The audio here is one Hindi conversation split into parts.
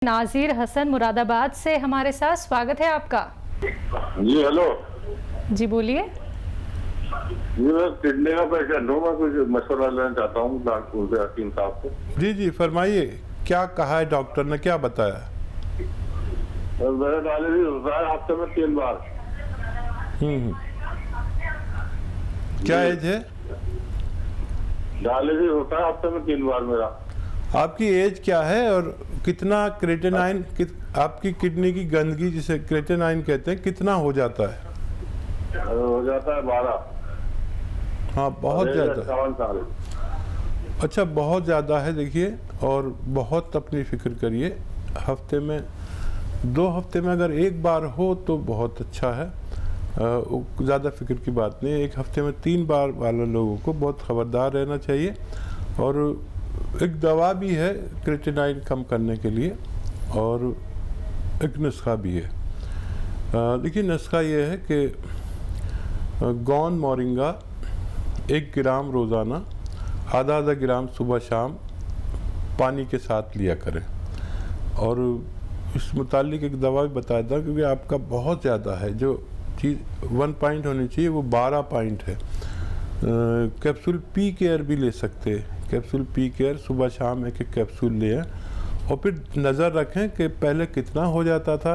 नाजिर हसन मुरादाबाद से हमारे साथ, स्वागत है आपका। जी हेलो जी बोलिए। जी मैं किडनी का पेशेंट हूँ, मैं कुछ मशवरा लेना चाहता हूँ डॉक्टर से, हकीम साहब से। जी जी फरमाइए, क्या कहा है डॉक्टर ने, क्या बताया? मेरा डायलिसिस होता है हफ्ते में 3 बार। क्या एज है? डायलिसिस होता है हफ्ते में 3 बार मेरा। आपकी एज क्या है और कितना क्रेटेनाइन, आपकी किडनी की गंदगी जिसे क्रेटेनाइन कहते हैं, कितना हो जाता है? हो जाता है 12। हाँ बहुत ज़्यादा। 57 साल। अच्छा बहुत ज़्यादा है। देखिए, और बहुत अपनी फिक्र करिए। हफ्ते में 2 हफ्ते में अगर 1 बार हो तो बहुत अच्छा है, ज़्यादा फिक्र की बात नहीं है। 1 हफ्ते में 3 बार वाले लोगों को बहुत खबरदार रहना चाहिए। और एक दवा भी है क्रेटेनाइन कम करने के लिए, और एक नुस्खा भी है। देखिए नुस्खा ये है कि गौन मोरिंगा 1 ग्राम रोज़ाना, आधा ग्राम सुबह शाम पानी के साथ लिया करें। और इस मुतालिक एक दवा भी बताया था, क्योंकि आपका बहुत ज़्यादा है, जो चीज़ 1 पॉइंट होनी चाहिए वो 12 पॉइंट है। कैप्सूल पी केयर भी ले सकते हैं। कैप्सूल पी केयर सुबह शाम 1-1 कैप्सूल लें, और फिर नज़र रखें कि पहले कितना हो जाता था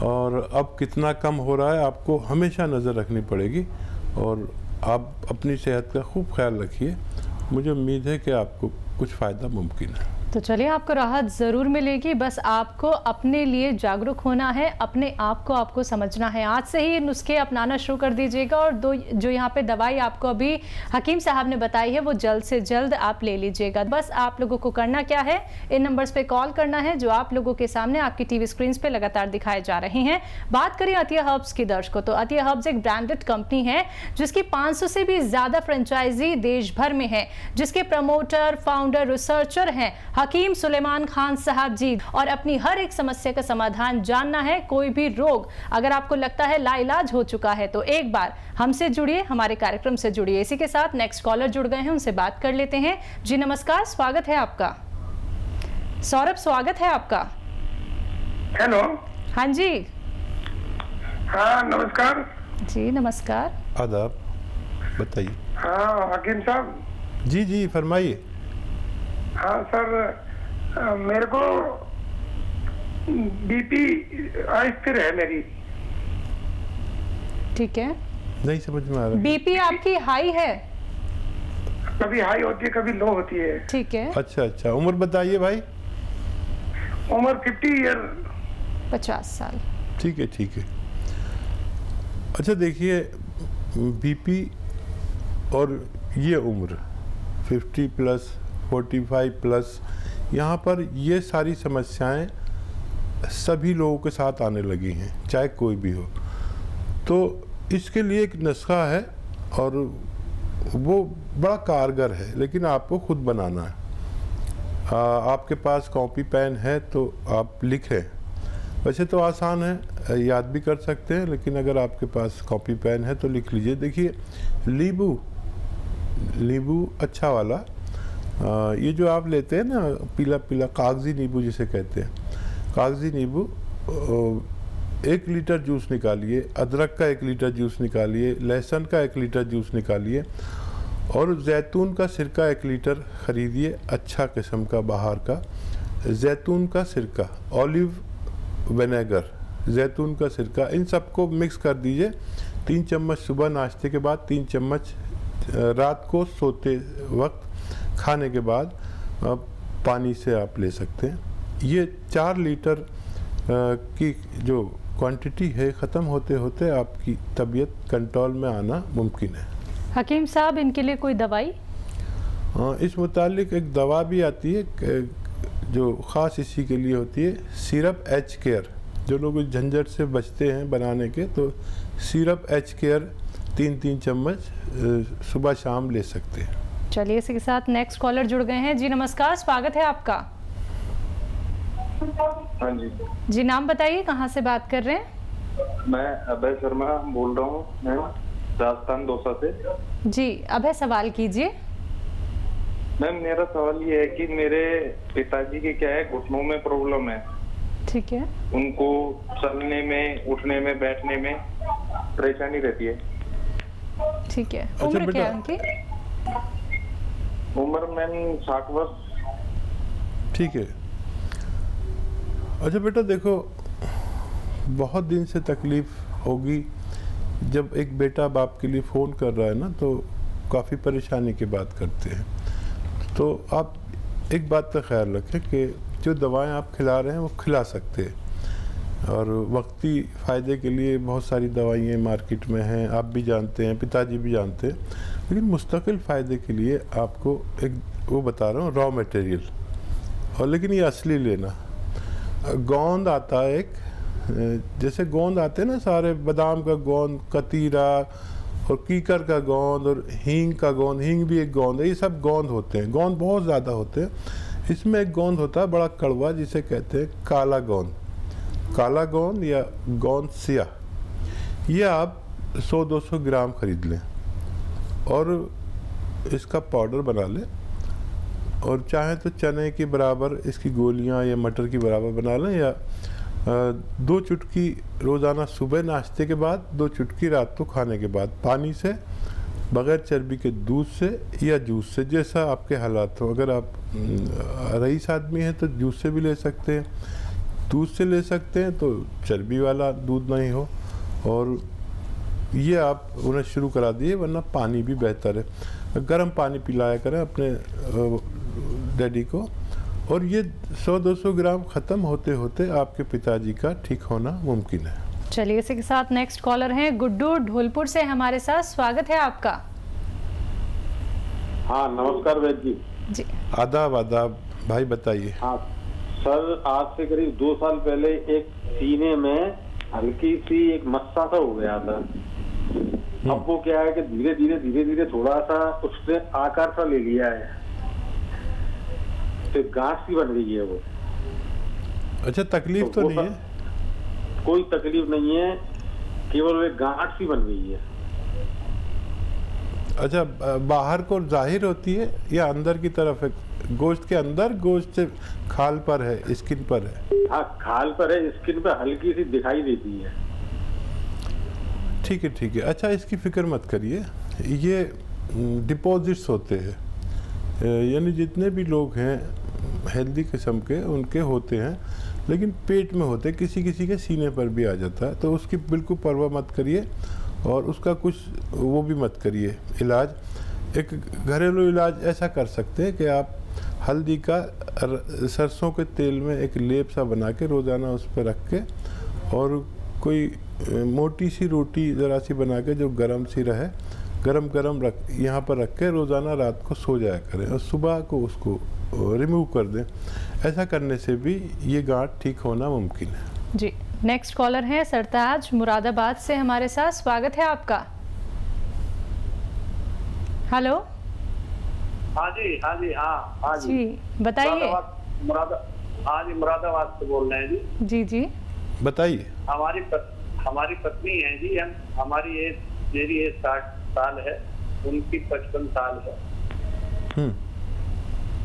और अब कितना कम हो रहा है। आपको हमेशा नज़र रखनी पड़ेगी, और आप अपनी सेहत का खूब ख्याल रखिए। मुझे उम्मीद है कि आपको कुछ फ़ायदा मुमकिन है। तो चलिए, आपको राहत ज़रूर मिलेगी, बस आपको अपने लिए जागरूक होना है, अपने आप को आपको समझना है। आज से ही नुस्खे अपनाना शुरू कर दीजिएगा, और जो यहाँ पे दवाई आपको अभी हकीम साहब ने बताई है वो जल्द से जल्द आप ले लीजिएगा। बस आप लोगों को करना क्या है, इन नंबर्स पे कॉल करना है जो आप लोगों के सामने आपकी टीवी स्क्रीन पे लगातार दिखाए जा रहे हैं। बात करें अतिया हर्ब्स की दर्शकों, तो अतिया हर्ब्स एक ब्रांडेड कंपनी है जिसकी 500 से भी ज़्यादा फ्रेंचाइजी देश भर में है, जिसके प्रमोटर, फाउंडर, रिसर्चर हैं हकीम सुलेमान खान साहब जी। और अपनी हर एक समस्या का समाधान जानना है, कोई भी रोग अगर आपको लगता है लाइलाज हो चुका है, तो एक बार हमसे जुड़िए, हमारे कार्यक्रम से जुड़िए। इसी के साथ नेक्स्ट कॉलर जुड़ गए हैं, उनसे बात कर लेते हैं। जी नमस्कार, स्वागत है आपका। सौरभ, स्वागत है आपका। हेलो। हाँ जी। हाँ नमस्कार। जी नमस्कार। आदाब, बताइए। हाँ हकीम साहब। जी जी फरमाइए। हाँ सर, मेरे को बीपी अस्थिर है मेरी। ठीक है, नहीं समझ में आ रहा। बीपी आपकी हाई है? कभी हाई होती है, कभी लो होती है। ठीक है। अच्छा अच्छा, उम्र बताइए भाई। उम्र 50 ईयर। 50 साल। ठीक है ठीक है। अच्छा देखिए, बीपी और ये उम्र 50 प्लस, 45 प्लस, यहाँ पर ये सारी समस्याएं सभी लोगों के साथ आने लगी हैं, चाहे कोई भी हो। तो इसके लिए एक नुस्खा है, और वो बड़ा कारगर है, लेकिन आपको खुद बनाना है। आपके पास कॉपी पेन है तो आप लिखें। वैसे तो आसान है, याद भी कर सकते हैं, लेकिन अगर आपके पास कॉपी पेन है तो लिख लीजिए। देखिए, नींबू अच्छा वाला, ये जो आप लेते हैं ना, पीला पीला कागजी नींबू जिसे कहते हैं, कागजी नींबू 1 लीटर जूस निकालिए, अदरक का 1 लीटर जूस निकालिए, लहसुन का 1 लीटर जूस निकालिए, और जैतून का सिरका 1 लीटर ख़रीदिए, अच्छा किस्म का बाहर का जैतून का सिरका, ऑलिव विनेगर, जैतून का सिरका, इन सबको मिक्स कर दीजिए। 3 चम्मच सुबह नाश्ते के बाद, 3 चम्मच रात को सोते वक्त, खाने के बाद पानी से आप ले सकते हैं। ये 4 लीटर की जो क्वांटिटी है, ख़त्म होते होते आपकी तबीयत कंट्रोल में आना मुमकिन है। हकीम साहब, इनके लिए कोई दवाई? हाँ, इस मुतालिक एक दवा भी आती है जो ख़ास इसी के लिए होती है, सिरप एच केयर। जो लोग झंझट से बचते हैं बनाने के, तो सिरप एच केयर 3-3 चम्मच सुबह शाम ले सकते हैं। चलिए, इसी के साथ नेक्स्ट कॉलर जुड़ गए हैं। जी नमस्कार, स्वागत है आपका। हाँ जी। जी नाम बताइए, कहाँ से बात कर रहे हैं? मैं अभय शर्मा बोल रहा हूँ, मैं राजस्थान दौसा से। जी अभय, सवाल कीजिए। मैम मेरा सवाल ये है कि मेरे पिताजी के क्या है, घुटनों में प्रॉब्लम है। ठीक है। उनको चलने में, उठने में, बैठने में परेशानी रहती है। ठीक है। अच्छा उम्र क्या है बेटा। उनकी? उम्र मैम 60 वर्ष। ठीक है। अच्छा बेटा देखो, बहुत दिन से तकलीफ होगी। जब एक बेटा बाप के लिए फ़ोन कर रहा है ना, तो काफ़ी परेशानी की बात करते हैं। तो आप एक बात का ख्याल रखें कि जो दवाएं आप खिला रहे हैं वो खिला सकते हैं, और वक्ती फ़ायदे के लिए बहुत सारी दवाइयाँ मार्केट में हैं, आप भी जानते हैं, पिताजी भी जानते हैं। लेकिन मुस्तकिल फ़ायदे के लिए आपको एक वो बता रहा हूँ, रॉ मटेरियल, और लेकिन ये असली लेना। गोंद आता है एक, जैसे गोंद आते हैं ना सारे, बादाम का गोंद, कतीरा और कीकर का गोंद और हींग का गोंद, हींग भी एक गोंद है। ये सब गोंद होते हैं, गोंद बहुत ज़्यादा होते हैं। इसमें एक गोंद होता है बड़ा कड़वा, जिसे कहते हैं काला गोंद, काला गोंद या गोंद सियाह। ये आप 100-200 ग्राम खरीद लें और इसका पाउडर बना लें, और चाहे तो चने के बराबर इसकी गोलियां या मटर की बराबर बना लें, या 2 चुटकी रोज़ाना सुबह नाश्ते के बाद, 2 चुटकी रात को खाने के बाद, पानी से, बग़ैर चर्बी के दूध से या जूस से, जैसा आपके हालात हो। अगर आप रईस आदमी हैं तो जूस से भी ले सकते हैं, दूध से ले सकते हैं तो चर्बी वाला दूध नहीं हो, और ये आप उन्हें शुरू करा दिए। वरना पानी भी बेहतर है, गर्म पानी पिलाया करें अपने डैडी को, और ये 100-200 ग्राम ख़त्म होते होते आपके पिताजी का ठीक होना मुमकिन है। चलिए, इसी के साथ नेक्स्ट कॉलर हैं गुड्डू ढोलपुर से हमारे साथ। स्वागत है आपका। हाँ नमस्कार वैद्य जी। जी आदाब आदाब भाई, बताइए। हाँ सर, आज से करीब 2 साल पहले एक सीने में हल्की सी एक मस्सा सा हो गया था। अब वो क्या है कि धीरे धीरे थोड़ा सा उसने आकार सा ले लिया है, तो गांठ सी बन गई है वो। अच्छा, तकलीफ तो नहीं है? कोई तकलीफ नहीं है, केवल वो गांठ सी बन गई है। अच्छा, बाहर को जाहिर होती है या अंदर की तरफ है? गोश्त के अंदर, गोश्त से खाल पर है, स्किन पर है? हाँ खाल पर है, स्किन पर हल्की सी दिखाई देती है। ठीक है ठीक है। अच्छा, इसकी फिक्र मत करिए, ये डिपॉजिट्स होते हैं, यानी जितने भी लोग हैं हेल्दी किस्म के उनके होते हैं, लेकिन पेट में होते हैं, किसी किसी के सीने पर भी आ जाता है। तो उसकी बिल्कुल परवाह मत करिए, और उसका कुछ वो भी मत करिए इलाज। एक घरेलू इलाज ऐसा कर सकते हैं कि आप हल्दी का सरसों के तेल में एक लेप सा बना के रोज़ाना उस पर रख के, और कोई मोटी सी रोटी ज़रा सी बना के जो गरम सी रहे, गरम गरम रख यहाँ पर रख के रोज़ाना रात को सो जाया करें, और सुबह को उसको रिमूव कर दें। ऐसा करने से भी ये गांठ ठीक होना मुमकिन है। जी, नेक्स्ट कॉलर हैं सरताज मुरादाबाद से हमारे साथ। स्वागत है आपका। हेलो। हाँ जी हाँ जी हाँ जी बताइए। हाँ जी, मुरादाबाद से बोल रहे हैं जी। जी जी बताइए। हमारी पत्नी है जी, हमारी एज, मेरी एज 60 साल है, उनकी 55 साल है।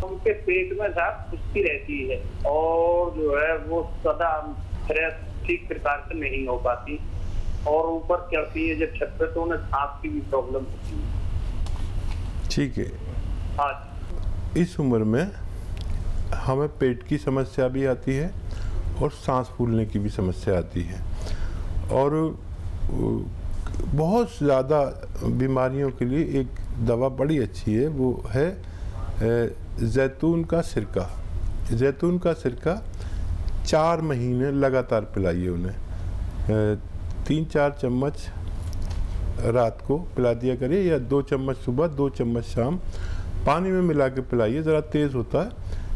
उनके पेट में साहब खुश्की रहती है, और जो है वो सदा फ्रेश ठीक प्रकार से नहीं हो पाती, और ऊपर चढ़ती है जब छत पे तो उन्हें सांस की भी प्रॉब्लम होती है। ठीक है। हाँ, इस उम्र में हमें पेट की समस्या भी आती है और सांस फूलने की भी समस्या आती है, और बहुत ज़्यादा बीमारियों के लिए एक दवा बड़ी अच्छी है, वो है जैतून का सिरका। जैतून का सिरका 4 महीने लगातार पिलाइए उन्हें। 3-4 चम्मच रात को पिला दिया करिए, या 2 चम्मच सुबह, 2 चम्मच शाम, पानी में मिला के पिलाइए। ज़रा तेज़ होता है,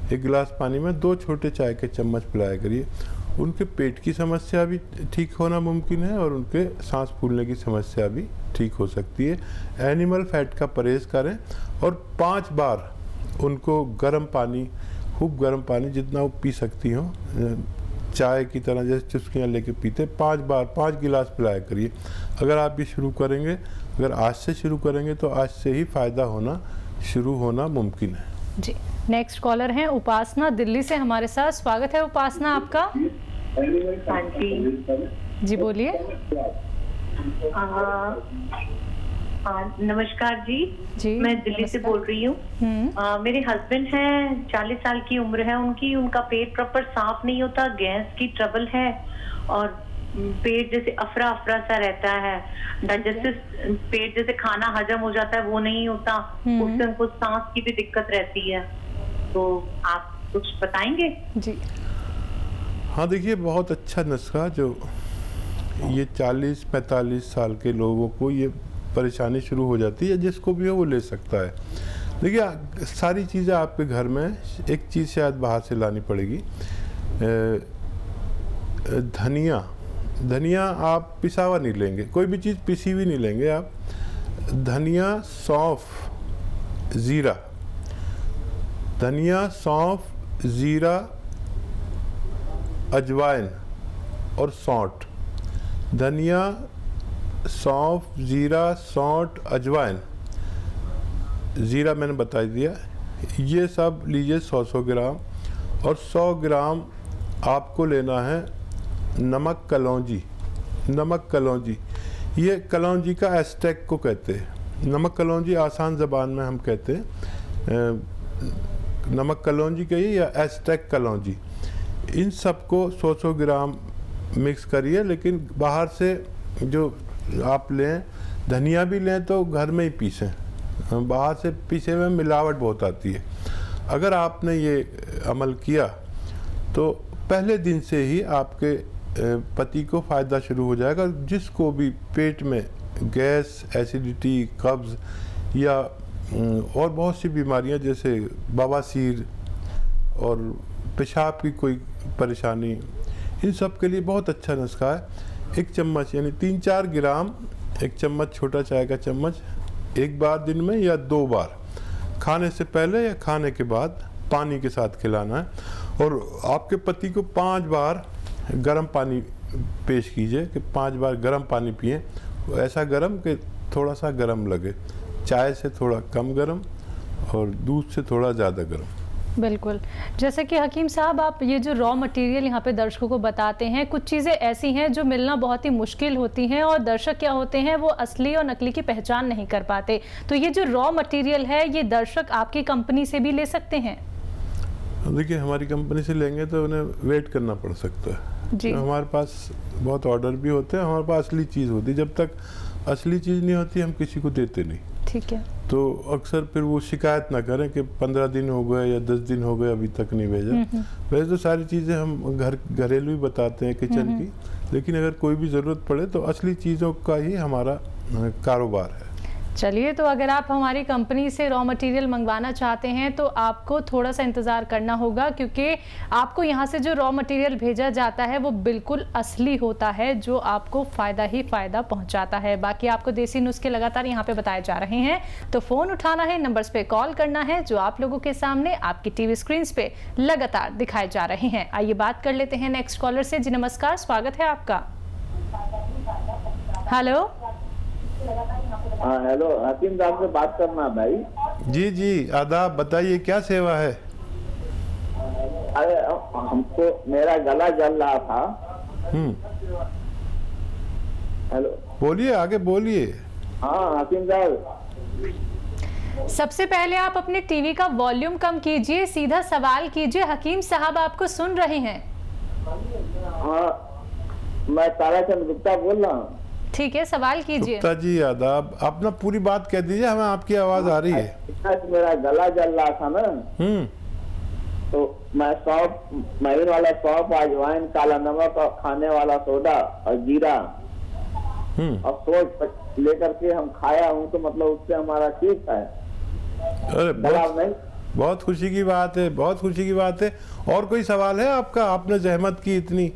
1 गिलास पानी में 2 छोटे चाय के चम्मच पिलाया करिए। उनके पेट की समस्या भी ठीक होना मुमकिन है, और उनके सांस फूलने की समस्या भी ठीक हो सकती है। एनिमल फैट का परहेज़ करें, और 5 बार उनको गर्म पानी, खूब गर्म पानी जितना वो पी सकती हो, चाय की तरह जैसे चुस्कियाँ लेके पीते, 5 बार 5 गिलास पिलाया करिए। अगर आप ये शुरू करेंगे, अगर आज से शुरू करेंगे तो आज से ही फ़ायदा होना शुरू होना मुमकिन है। जी, नेक्स्ट कॉलर हैं उपासना दिल्ली से हमारे साथ। स्वागत है उपासना आपका। हाँ जी। जी बोलिए। नमस्कार जी। जी, मैं दिल्ली से नमस्कार। बोल रही हूँ। मेरे हस्बैंड हैं, 40 साल की उम्र है उनकी, उनका पेट प्रॉपर साफ नहीं होता, गैस की ट्रबल है और पेट जैसे अफरा अफरा सा रहता है, डाइजेस्टिव पेट जैसे खाना हजम हो जाता है वो नहीं होता, उससे उनको सांस की भी दिक्कत रहती है। तो आप कुछ बताएंगे? जी हाँ देखिए, बहुत अच्छा नुस्खा जो ये 40-45 साल के लोगों को ये परेशानी शुरू हो जाती है, जिसको भी हो वो ले सकता है। देखिए सारी चीज़ें आपके घर में, एक चीज़ शायद बाहर से लानी पड़ेगी। धनिया आप पिसा हुआ नहीं लेंगे, कोई भी चीज़ पिसी हुई नहीं लेंगे आप। धनिया, सौंफ, ज़ीरा, धनिया, सौंफ, ज़ीरा, अजवाइन और सौंठ। धनिया, सौंफ, ज़ीरा, सौंठ, अजवाइन, ज़ीरा मैंने बता दिया, ये सब लीजिए 100 ग्राम। और 100 ग्राम आपको लेना है नमक कलौंजी। नमक कलौंजी, ये कलौंजी का एस्टेक को कहते हैं। नमक कलौंजी आसान ज़बान में हम कहते हैं नमक कलौंजी कहिए या एस्टेक कलौंजी। इन सबको 100 ग्राम मिक्स करिए, लेकिन बाहर से जो आप लें, धनिया भी लें तो घर में ही पीसें, बाहर से पीसे में मिलावट बहुत आती है। अगर आपने ये अमल किया तो पहले दिन से ही आपके पति को फ़ायदा शुरू हो जाएगा। जिसको भी पेट में गैस, एसिडिटी, कब्ज़ या और बहुत सी बीमारियां जैसे बवासीर और पेशाब की कोई परेशानी, इन सब के लिए बहुत अच्छा नुस्खा है। 1 चम्मच यानी 3-4 ग्राम, 1 चम्मच छोटा चाय का चम्मच, एक बार दिन में या 2 बार, खाने से पहले या खाने के बाद पानी के साथ खिलाना है। और आपके पति को 5 बार गर्म पानी पेश कीजिए कि 5 बार गर्म पानी पिएं, ऐसा गर्म कि थोड़ा सा गर्म लगे, चाय से थोड़ा कम गर्म और दूध से थोड़ा ज़्यादा गर्म। बिल्कुल। जैसे कि हकीम साहब, आप ये जो रॉ मटेरियल यहाँ पे दर्शकों को बताते हैं, कुछ चीज़ें ऐसी हैं जो मिलना बहुत ही मुश्किल होती हैं और दर्शक क्या होते हैं वो असली और नकली की पहचान नहीं कर पाते। तो ये जो रॉ मटेरियल है ये दर्शक आपकी कंपनी से भी ले सकते हैं? देखिए हमारी कंपनी से लेंगे तो उन्हें वेट करना पड़ सकता है जी। तो हमारे पास बहुत ऑर्डर भी होते हैं, हमारे पास असली चीज़ होती है। जब तक असली चीज़ नहीं होती हम किसी को देते नहीं। ठीक है। तो अक्सर फिर वो शिकायत ना करें कि 15 दिन हो गए या 10 दिन हो गए अभी तक नहीं भेजा। वैसे तो सारी चीज़ें हम घरेलू ही बताते हैं किचन की, लेकिन अगर कोई भी ज़रूरत पड़े तो असली चीज़ों का ही हमारा कारोबार है। चलिए, तो अगर आप हमारी कंपनी से रॉ मटेरियल मंगवाना चाहते हैं तो आपको थोड़ा सा इंतज़ार करना होगा, क्योंकि आपको यहाँ से जो रॉ मटेरियल भेजा जाता है वो बिल्कुल असली होता है, जो आपको फ़ायदा ही फ़ायदा पहुँचाता है। बाकी आपको देसी नुस्खे लगातार यहाँ पे बताए जा रहे हैं, तो फ़ोन उठाना है, नंबर्स पे कॉल करना है जो आप लोगों के सामने आपकी टीवी स्क्रीन पे लगातार दिखाए जा रहे हैं। आइए बात कर लेते हैं नेक्स्ट कॉलर से। जी नमस्कार, स्वागत है आपका। हेलो। हाँ हेलो, हकीम साहब से बात करना भाई। जी जी, आदाब, बताइए क्या सेवा है? अरे हमको, मेरा गला जल रहा था। हेलो, बोलिए, आगे बोलिए। हाँ हकीम साहब, सबसे पहले आप अपने टीवी का वॉल्यूम कम कीजिए, सीधा सवाल कीजिए, हकीम साहब आपको सुन रहे हैं। हाँ मैं ताराचंद गुप्ता बोल रहा हूँ। ठीक है, सवाल कीजिए। गुप्ता जी आदाब, अपना पूरी बात कह दीजिए, हमें आपकी आवाज आ रही है। मेरा गला जल रहा था ना, तो मैं सौंफ, महीन वाला सौंफ, अजवाइन, काला नमक और खाने वाला सोडा और जीरा और सोच लेकर के हम खाया हूँ, तो मतलब उससे हमारा ठीक है। अरे बहुत खुशी की बात है, बहुत खुशी की बात है। और कोई सवाल है आपका? आपने जहमत की इतनी।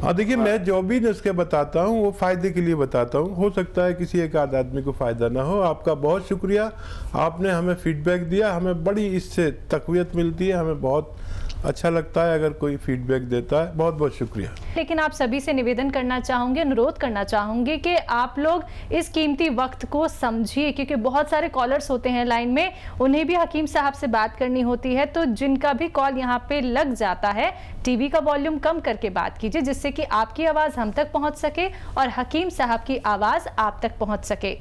हाँ देखिए, मैं जो भी नुस्खे बताता हूँ वो फ़ायदे के लिए बताता हूँ। हो सकता है किसी एक आध आदमी को फ़ायदा ना हो। आपका बहुत शुक्रिया, आपने हमें फीडबैक दिया, हमें बड़ी इससे तक़वियत मिलती है, हमें बहुत अच्छा लगता है अगर कोई फीडबैक देता है। बहुत बहुत शुक्रिया। लेकिन आप सभी से निवेदन करना चाहूँगे, अनुरोध करना चाहूँगी कि आप लोग इस कीमती वक्त को समझिए, क्योंकि बहुत सारे कॉलर्स होते हैं लाइन में, उन्हें भी हकीम साहब से बात करनी होती है। तो जिनका भी कॉल यहाँ पे लग जाता है, टीवी का वॉल्यूम कम करके बात कीजिए, जिससे कि आपकी आवाज़ हम तक पहुँच सके और हकीम साहब की आवाज़ आप तक पहुँच सके।